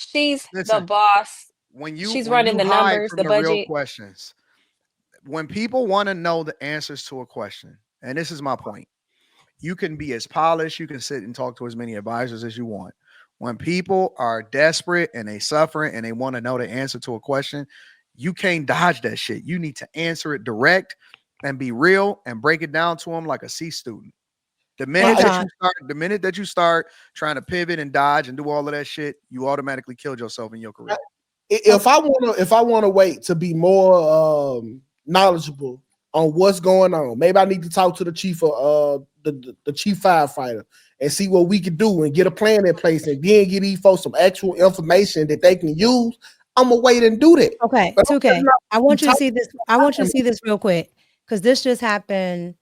She's the Listen, boss. when She's running you the hide numbers, from the the real budget. questions, when people want to know the answers to a question, and this is my point, you can be as polished, you can sit and talk to as many advisors as you want. When people are desperate and they suffering and they want to know the answer to a question, you can't dodge that shit. You need to answer it direct and be real and break it down to them like a C student. The minute that you start trying to pivot and dodge and do all of that shit, you automatically killed yourself in your career. If I want to wait to be more knowledgeable on what's going on, maybe I need to talk to the chief of the chief firefighter and see what we can do and get a plan in place and then get these folks some actual information that they can use. I'm gonna wait and do that. Okay, 2K. I want you to see this. I want you to see this real quick because this just happened.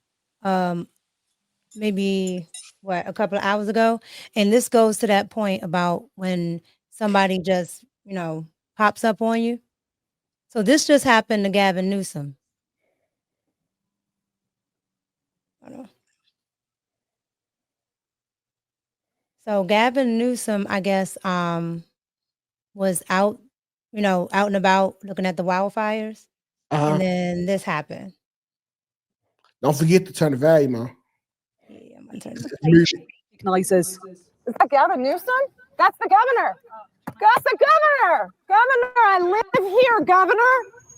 Maybe a couple of hours ago, and this goes to that point about when somebody just pops up on you. So this just happened to Gavin Newsom. So Gavin Newsom, I guess, was out, out and about looking at the wildfires, and then this happened. Don't forget to turn the volume on. Yeah, I'm gonna turn the Noises. Is that Gavin Newsom? That's the governor. That's the governor. Governor, I live here, governor.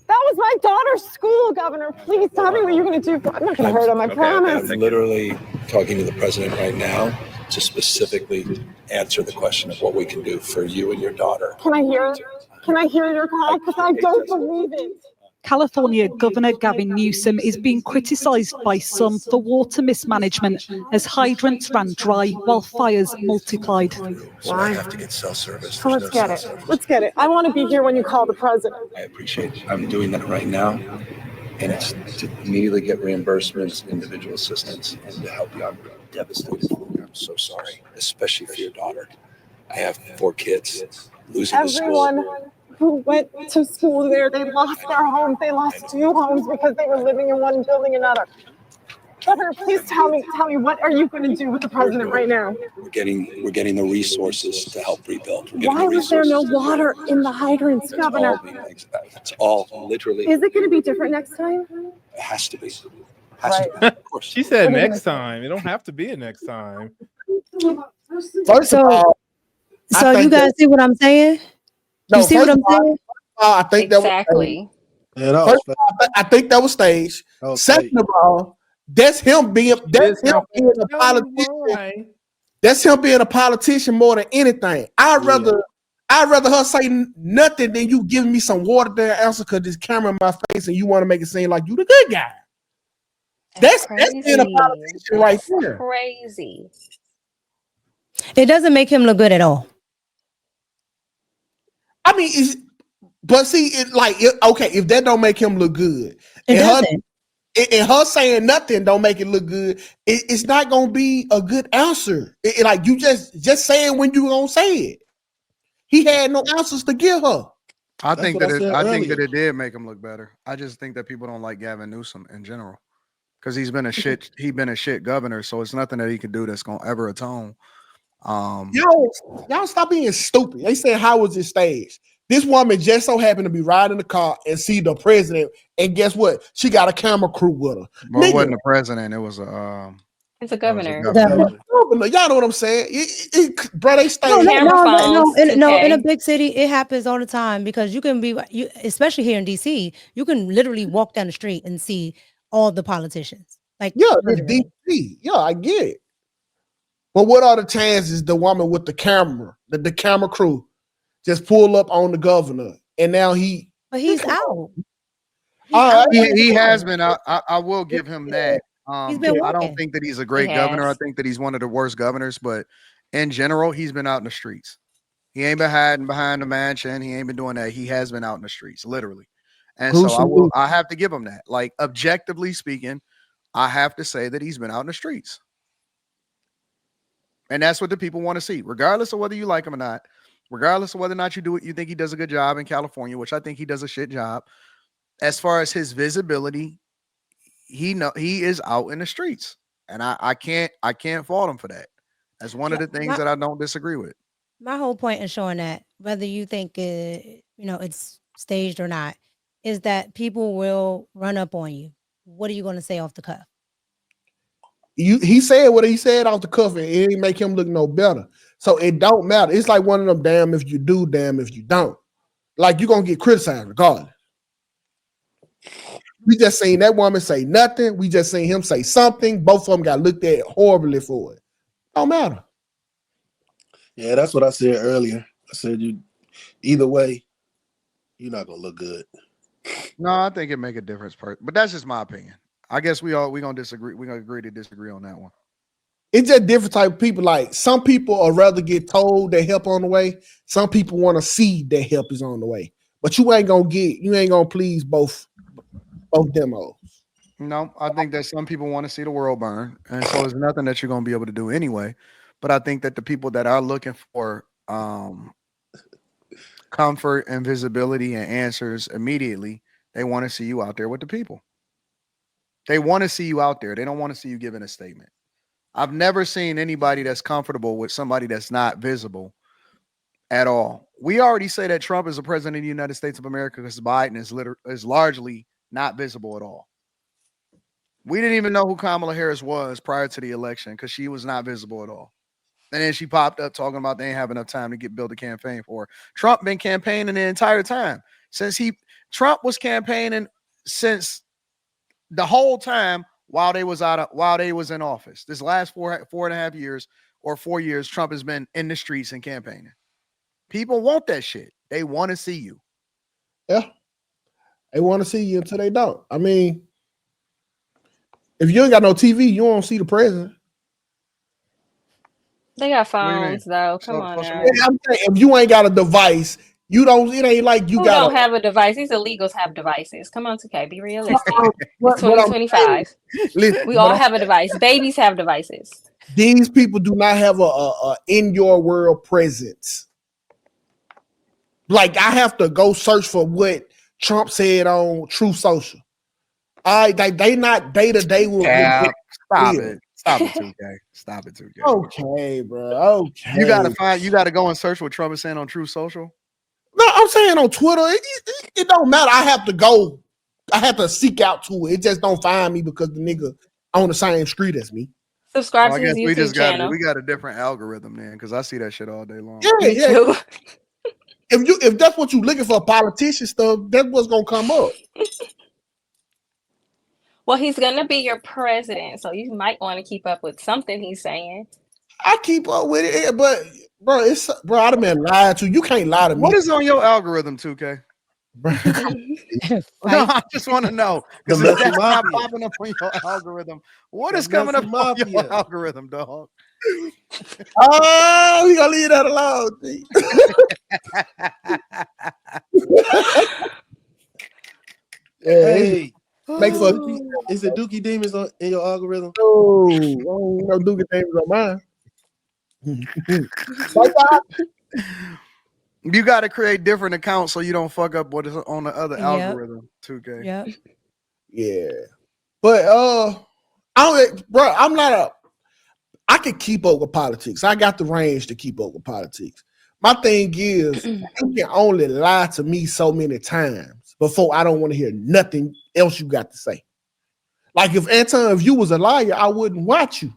That was my daughter's school, governor. Please tell me what you're going to do. I'm not going to hurt him, I promise. I'm literally talking to the president right now to specifically answer the question of what we can do for you and your daughter. Can I hear it? Can I hear your call? Because I don't believe it. California Governor Gavin Newsom is being criticised by some for water mismanagement as hydrants ran dry while fires multiplied. So I have to get cell service. So let's get it. Let's get it. I want to be here when you call the president. I appreciate it. I'm doing that right now. And it's to immediately get reimbursements, individual assistance, and to help you. I'm devastated. I'm so sorry, especially for your daughter. I have 4 kids. Losing the school. Who went to school there, they lost their homes. They lost 2 homes because they were living in one building another. Governor, please tell me, what are you going to do with the president right now? We're getting the resources to help rebuild. Why was there no water in the hydrants, Governor? It's all literally. Is it going to be different next time? It has to be. Of course. She said next time. It don't have to be a next time. First of all, so you guys see what I'm saying? You see what I'm saying? I think exactly. I think that was staged. Second of all, that's him being a politician. That's him being a politician more than anything. I'd rather her say nothing than you giving me some water there answer because this camera in my face and you want to make it seem like you the good guy. That's being a politician right there. Crazy. It doesn't make him look good at all. I mean, okay, if that don't make him look good, it doesn't. And her saying nothing don't make it look good, it's not gonna be a good answer. Like you just saying when you gonna say it. He had no answers to give her. I think that it did make him look better. I just think that people don't like Gavin Newsom in general because he's been a shit governor. So it's nothing that he can do that's gonna ever atone. Y'all stop being stupid. They said, how was it staged? This woman just so happened to be riding the car and see the president, and guess what? She got a camera crew with her. Well, it wasn't the president. It was it's a governor. Y'all know what I'm saying? Bro, they stay. No. In a big city, it happens all the time because you can especially here in DC, you can literally walk down the street and see all the politicians. Like, yeah, it's DC. Yeah, I get it. But what are the chances the woman with the camera, the camera crew, just pull up on the governor and now But he's out. He has been. I will give him that. I don't think that he's a great governor. I think that he's one of the worst governors. But in general, he's been out in the streets. He ain't been hiding behind the mansion. He ain't been doing that. He has been out in the streets, literally. And so I have to give him that. Like, objectively speaking, I have to say that he's been out in the streets. And that's what the people want to see, regardless of whether you like him or not, regardless of whether or not you think he does a good job in California, which I think he does a shit job. As far as his visibility, he is out in the streets, and I can't fault him for that. That's one of the things that I don't disagree with. My whole point in showing that whether you think it's staged or not, is that people will run up on you. What are you going to say off the cuff? He said what he said off the cuff, and it didn't make him look no better. So it don't matter. It's like one of them damn if you do, damn if you don't. Like you're gonna get criticized regardless. We just seen that woman say nothing. We just seen him say something. Both of them got looked at horribly for it. Don't matter. Yeah, that's what I said earlier. I said you either way, you're not gonna look good. No, I think it make a difference, but that's just my opinion. I guess we gonna disagree. We're gonna agree to disagree on that one. It's just different type of people. Like some people would rather get told that help on the way. Some people want to see that help is on the way. But you ain't gonna please both demos. No, I think that some people want to see the world burn, and so it's nothing that you're gonna be able to do anyway. But I think that the people that are looking for comfort and visibility and answers immediately, they want to see you out there with the people. They want to see you out there. They don't want to see you giving a statement. I've never seen anybody that's comfortable with somebody that's not visible at all. We already say that Trump is the president of the United States of America because Biden is largely not visible at all. We didn't even know who Kamala Harris was prior to the election because she was not visible at all. And then she popped up talking about they ain't have enough time to build a campaign for her. Trump been campaigning the entire time Trump was campaigning since the whole time while they was in office. This last 4.5 years or 4 years, Trump has been in the streets and campaigning. People want that shit. They want to see you. Yeah. They want to see you until they don't. I mean, if you ain't got no TV, you won't see the president. They got phones though. Come on now. I'm saying, if you ain't got a device, you don't. It ain't like you Who don't have a device? These illegals have devices. Come on, 2K, be realistic. It's 2025. We all have a device. Babies have devices. These people do not have a in your world presence. Like I have to go search for what Trump said on True Social. They not day to day with. Stop it. Stop it, 2K. Stop it, 2K. Okay, bro. Okay. You gotta go and search what Trump is saying on True Social. No, I'm saying on Twitter, it don't matter. I have to seek out to it. It just don't find me because the nigga on the same street as me. Subscribe to his YouTube channel. We got a different algorithm, man, because I see that shit all day long. Yeah. If that's what you looking for, politician stuff, that's what's gonna come up. Well, he's gonna be your president, so you might want to keep up with something he's saying. I keep up with it, but bro, I done been lied to. You can't lie to me. What is on your algorithm, 2K? No, I just want to know because if that's not popping up on your algorithm, what is coming up on your algorithm, dog? Oh, we gonna leave that alone. Hey, make for is it Dookie Demons in your algorithm? No Dookie Demons on mine. You got to create different accounts so you don't fuck up what is on the other algorithm. 2K. Yep. Yeah, but I can keep up with politics. I got the range to keep up with politics. My thing is, you can only lie to me so many times before I don't want to hear nothing else you got to say. Like if you was a liar, I wouldn't watch you.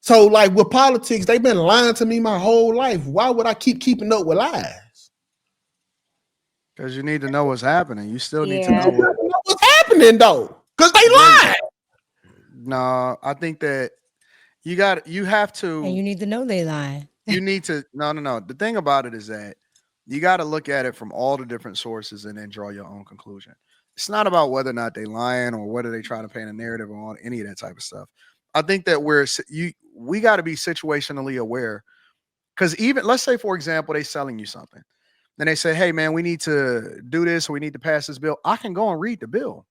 So like with politics, they've been lying to me my whole life. Why would I keep keeping up with lies? Because you need to know what's happening. You still need to know what's happening though. Because they lie. No, I think that you have to. And you need to know they lie. You need to no. The thing about it is that you got to look at it from all the different sources and then draw your own conclusion. It's not about whether or not they lying or whether they trying to paint a narrative or any of that type of stuff. I think that we got to be situationally aware because even let's say, for example, they selling you something. Then they say, hey, man, we need to do this or we need to pass this bill. I can go and read the bill.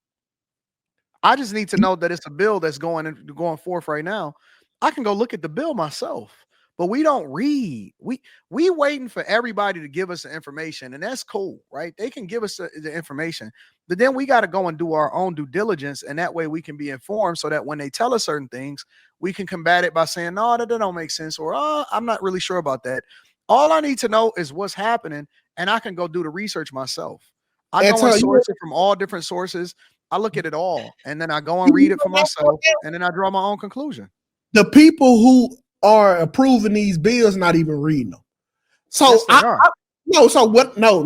I just need to know that it's a bill that's going forth right now. I can go look at the bill myself. But we don't read. We waiting for everybody to give us the information, and that's cool, right? They can give us the information, but then we got to go and do our own due diligence, and that way we can be informed so that when they tell us certain things, we can combat it by saying, no, that don't make sense, or I'm not really sure about that. All I need to know is what's happening, and I can go do the research myself. I go Anton, and source it from all different sources. I look at it all, and then I go and read it for myself, and then I draw my own conclusion. The people who are approving these bills not even reading them. So Yes, they are. no. So what? No.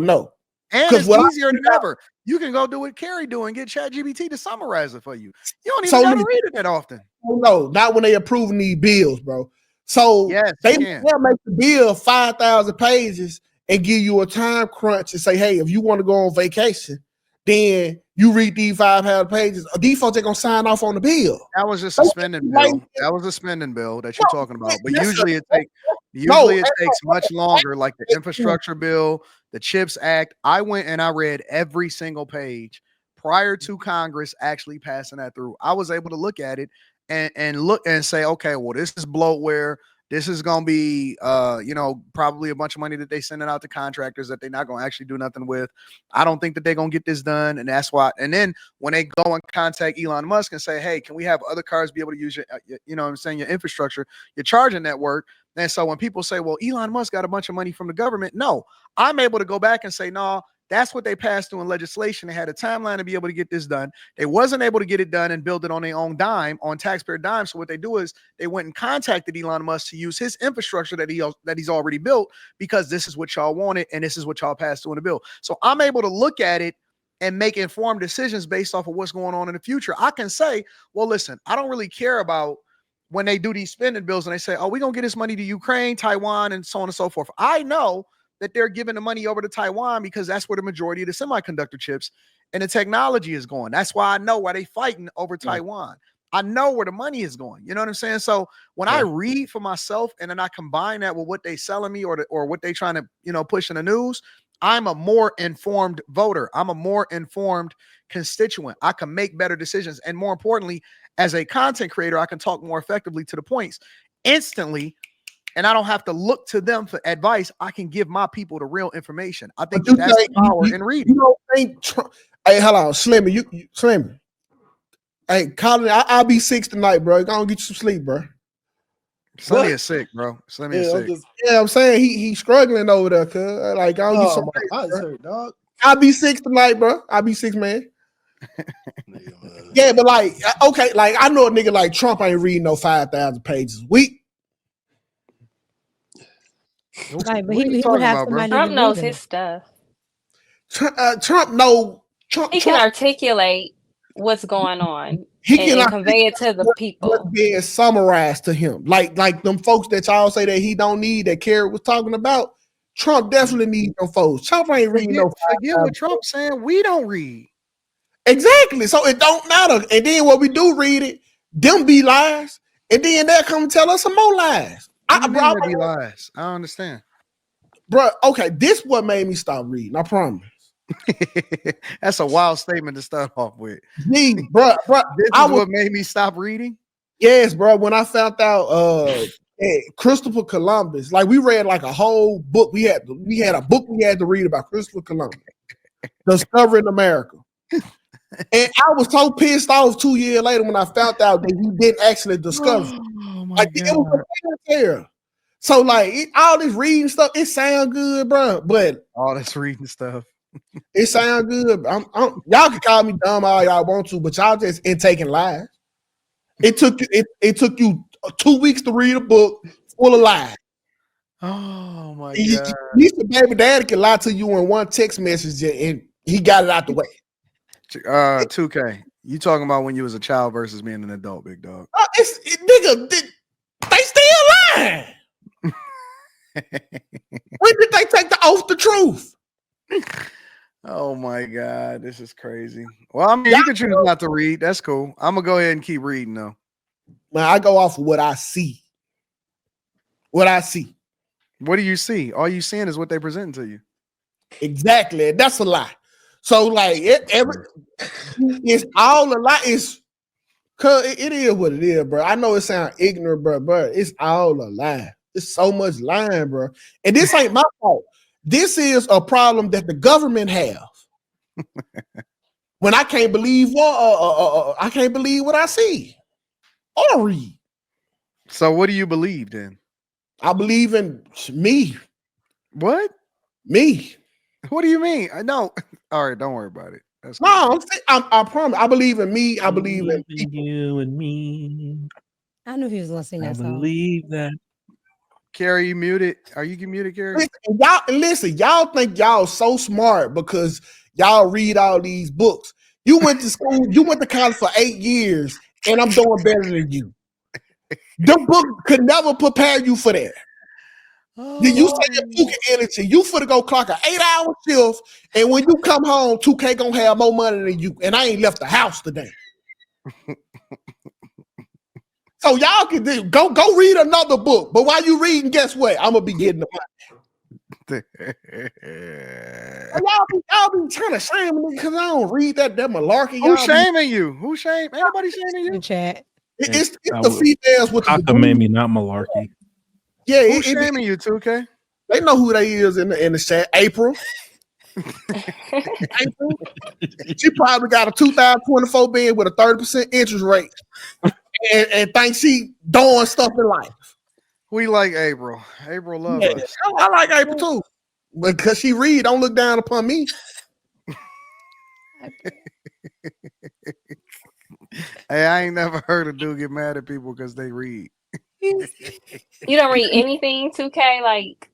And it's easier than ever. You can go do what Carrie do and get ChatGPT to summarize it for you. You don't even got to read it that often. No, not when they approving these bills, bro. So yes, they'll make the bill 5,000 pages and give you a time crunch and say, hey, if you want to go on vacation, then you read these 500 pages. These folks are gonna sign off on the bill. That was just a spending bill. That was a spending bill that you're talking about. But usually it takes much longer, like the infrastructure bill, the CHIPS Act. I went and I read every single page prior to Congress actually passing that through. I was able to look at it and look and say, okay, well, this is bloatware. This is going to be, probably a bunch of money that they sending out to contractors that they're not going to actually do nothing with. I don't think that they're going to get this done. And that's why. And then when they go and contact Elon Musk and say, hey, can we have other cars be able to use your, your infrastructure, your charging network? And so when people say, well, Elon Musk got a bunch of money from the government. No, I'm able to go back and say, no, that's what they passed through in legislation. They had a timeline to be able to get this done. They wasn't able to get it done and build it on their own dime, on taxpayer dime. So what they do is they went and contacted Elon Musk to use his infrastructure that he's already built, because this is what y'all wanted and this is what y'all passed through in the bill. So I'm able to look at it and make informed decisions based off of what's going on in the future. I can say, well, listen, I don't really care about when they do these spending bills and they say, oh, we're going to get this money to Ukraine, Taiwan, and so on and so forth. I know that they're giving the money over to Taiwan because that's where the majority of the semiconductor chips and the technology is going. That's why I know why they fighting over Taiwan. I know where the money is going. You know what I'm saying? So when I read for myself and then I combine that with what they selling me or what they trying to, push in the news, I'm a more informed voter. I'm a more informed constituent. I can make better decisions. And more importantly, as a content creator, I can talk more effectively to the points instantly. And I don't have to look to them for advice. I can give my people the real information. I think that's the power in reading. You don't think hey, hold on, Slimmy, you Slimmy. Hey, Colin, I'll be 6 tonight, bro. Go on, get you some sleep, bro. Slimmy is sick, bro. Slimmy is sick. I'm saying he's struggling over there, cuz. Like, I don't get some sleep, dog. I'll be 6 tonight, bro. I'll be 6, man. Yeah, but like, okay, like I know a nigga like Trump ain't reading no 5,000 pages a week. Right, but he would have somebody. Trump knows his stuff. Trump know. He can articulate what's going on. He can convey it to the people. What's being summarized to him, like them folks that y'all say that he don't need, that Carrie was talking about. Trump definitely needs them folks. Trump ain't reading no. Forget what Trump saying. We don't read. Exactly. So it don't matter. And then when we do read it, them be lies, and then they'll come and tell us some more lies. Be lies. I don't understand, bro. Okay, this what made me stop reading. I promise. That's a wild statement to start off with. Me, bro. This is what made me stop reading. Yes, bro. When I found out, Christopher Columbus, like we read like a whole book. We had a book we had to read about Christopher Columbus discovering America. And I was so pissed off 2 years later when I found out that he didn't actually discover. Oh my like God. It was a there. So like all this reading stuff, it sound good, bro. But all this reading stuff, it sound good. Y'all can call me dumb all y'all want to, but y'all just ain't taking lies. It took you 2 weeks to read a book full of lies. Oh my God. Your baby daddy can lie to you in one text message and he got it out the way. 2K, you talking about when you was a child versus being an adult, big dog? Nigga, they still lying. When did they take the oath to truth? Oh my God, this is crazy. Well, I mean, you can choose not to read. That's cool. I'm gonna go ahead and keep reading though. Man, I go off of what I see. What I see. What do you see? All you seeing is what they present to you. Exactly. That's a lie. So like it's all a lie. It's cause it is what it is, bro. I know it sounds ignorant, bro. It's all a lie. It's so much lying, bro. And this ain't my fault. This is a problem that the government have. When I can't believe I can't believe what I see or read. So what do you believe then? I believe in me. What? Me. What do you mean? I know. All right, don't worry about it. That's cool. No, I promise. I believe in me. I believe in you and me. I knew he was gonna sing that song. Believe that. Carrie, you muted. Are you muted, Carrie? Listen, y'all think y'all so smart because y'all read all these books. You went to school, you went to college for 8 years, and I'm doing better than you. The book could never prepare you for that. You say your Puka energy, you finna go clock an 8-hour shift, and when you come home, 2K gonna have more money than you, and I ain't left the house today. So y'all can go read another book. But while you reading, guess what? I'm gonna be getting the money. y'all be trying to shame me because I don't read that malarkey. Who's shaming you? Who's shaming? Anybody shaming you? In chat. It's the females with the made me not malarkey. Yeah, who's shaming you, 2K? They know who they is in the chat. April. April. She probably got a 2024 bid with a 30% interest rate. And thinks she doing stuff in life. We like April. April loves us. I like April too. Because she read, don't look down upon me. Hey, I ain't never heard a dude get mad at people because they read. You don't read anything, 2K? Like,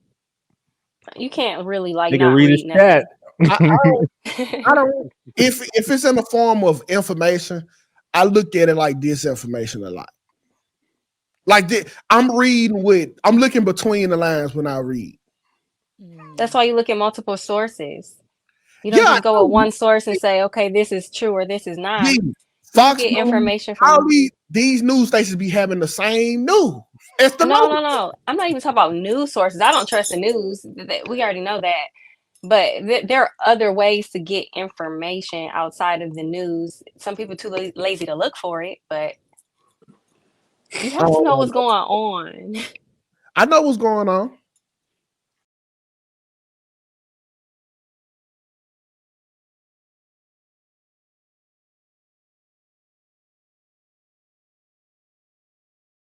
you can't really like Nigga, not read read his chat. I don't. If it's in the form of information, I look at it like disinformation a lot. Like I'm looking between the lines when I read. That's why you look at multiple sources. You don't just go with one source and say, okay, this is true or this is not. Fox you get News, information from these news stations be having the same news. No. I'm not even talking about news sources. I don't trust the news. We already know that. But there are other ways to get information outside of the news. Some people are too lazy to look for it, but you have to know what's going on. I know what's going on.